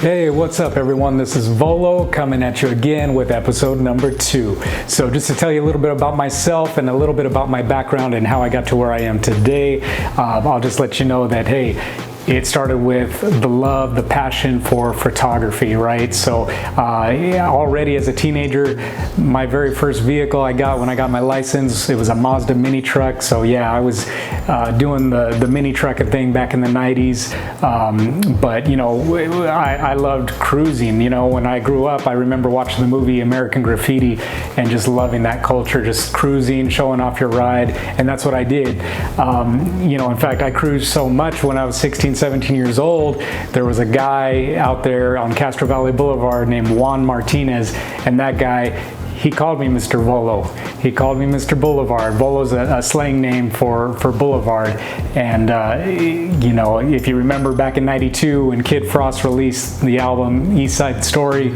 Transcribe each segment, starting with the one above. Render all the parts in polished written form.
Hey, what's up everyone? This is Volo coming at you again with episode number 2. So just to tell you a little bit about myself and a little bit about my background and how I got to where I am today, I'll just let you know that, hey, it started with the love, the passion for photography, right? So already as a teenager, my very first vehicle I got when I got my license, it was a Mazda mini truck. So yeah, I was doing the mini truck thing back in the 90s. But you know, I loved cruising. You know, when I grew up, I remember watching the movie American Graffiti and just loving that culture, just cruising, showing off your ride. And that's what I did. You know, in fact, I cruised so much when I was 16, 17 years old, there was a guy out there on Castro Valley Boulevard named Juan Martinez, and that guy, he called me Mr. Volo. He called me Mr. Boulevard. Volo's a slang name for Boulevard. And you know, if you remember back in '92 when Kid Frost released the album East Side Story,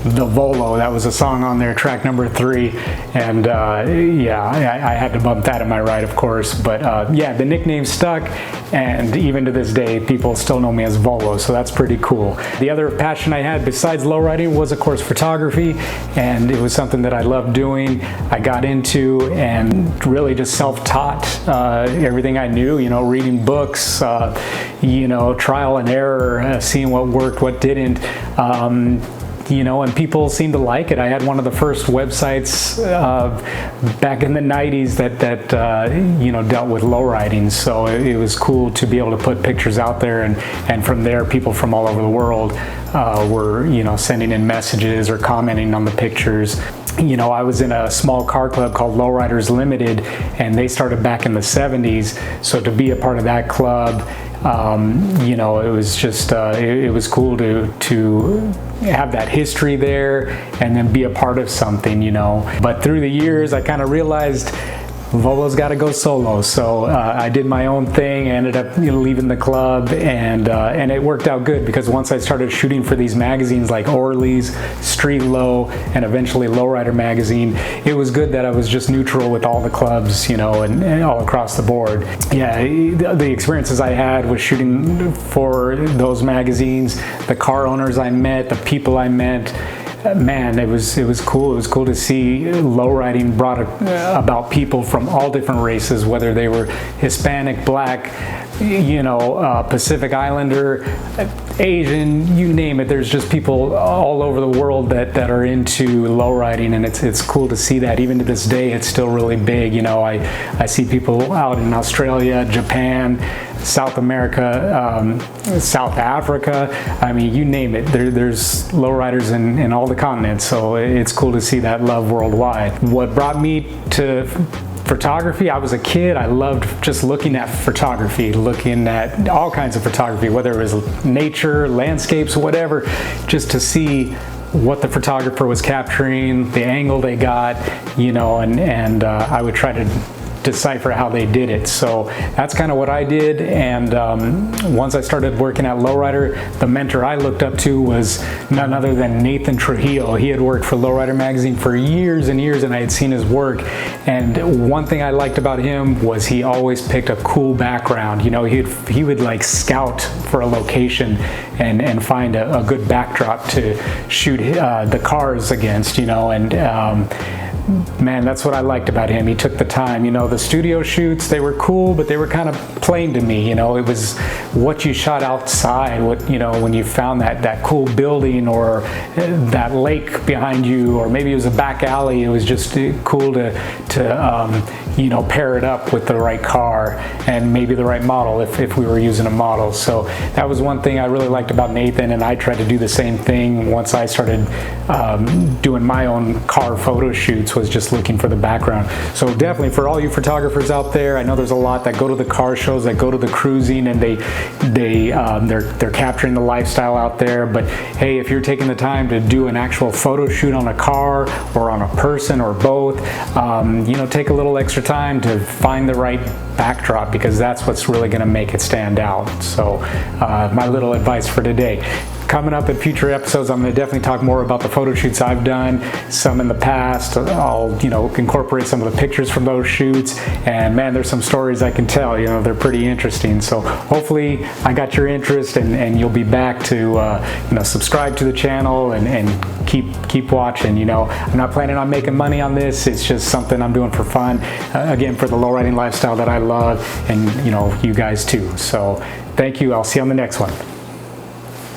the Volo, that was a song on there, track number 3, and yeah, I had to bump that in my ride, of course, but yeah, the nickname stuck, and even to this day, people still know me as Volo, so that's pretty cool. The other passion I had besides lowriding was, of course, photography, and it was something that I loved doing. I got into and really just self-taught everything I knew, you know, reading books, you know, trial and error, seeing what worked, what didn't. You know, and people seem to like it. I had one of the first websites back in the 90s that you know, dealt with lowriding, so it was cool to be able to put pictures out there, and from there people from all over the world were, you know, sending in messages or commenting on the pictures. You know, I was in a small car club called Lowriders Limited, and they started back in the 70s, so to be a part of that club, you know, it was just it was cool to have that history there and then be a part of something, you know. But through the years, I kind of realized Volo's got to go solo, so I did my own thing. I ended up, you know, leaving the club, and it worked out good because once I started shooting for these magazines like Orleans, Street Low, and eventually Lowrider magazine, it was good that I was just neutral with all the clubs, you know, and all across the board. Yeah, the experiences I had with shooting for those magazines, the car owners I met, the people I met, man, it was cool. It was cool to see lowriding brought about people from all different races, whether they were Hispanic, Black, you know, Pacific Islander, Asian, you name it. There's just people all over the world that are into lowriding, and it's cool to see that. Even to this day, it's still really big. You know, I see people out in Australia, Japan, South America, South Africa. I mean, you name it. There's lowriders in all the continents, so it's cool to see that love worldwide. What brought me to photography, I was a kid, I loved just looking at photography, looking at all kinds of photography, whether it was nature, landscapes, whatever, just to see what the photographer was capturing, the angle they got, you know, and I would try to decipher how they did it. So that's kind of what I did, and once I started working at Lowrider, the mentor I looked up to was none other than Nathan Trujillo. He had worked for Lowrider magazine for years and years, and I had seen his work, and one thing I liked about him was he always picked a cool background. You know, he would like scout for a location and find a good backdrop to shoot the cars against, you know, and man, that's what I liked about him. He took the time. You know, the studio shoots, they were cool, but they were kind of plain to me. You know, it was what you shot outside, what, you know, when you found that cool building or that lake behind you, or maybe it was a back alley. It was just cool to you know, pair it up with the right car and maybe the right model if we were using a model. So that was one thing I really liked about Nathan, and I tried to do the same thing once I started doing my own car photo shoots, was just looking for the background. So definitely for all you photographers out there, I know there's a lot that go to the car shows, that go to the cruising, and they're capturing the lifestyle out there. But hey, if you're taking the time to do an actual photo shoot on a car or on a person or both, you know, take a little extra time to find the right backdrop, because that's what's really going to make it stand out. So my little advice for today: coming up in future episodes, I'm going to definitely talk more about the photo shoots I've done, some in the past. I'll, incorporate some of the pictures from those shoots, and man, there's some stories I can tell. They're pretty interesting. So hopefully I got your interest, and you'll be back to subscribe to the channel and keep watching. I'm not planning on making money on this. It's just something I'm doing for fun, again, for the low riding lifestyle that I love, and you guys too. So thank you. I'll see you on the next one.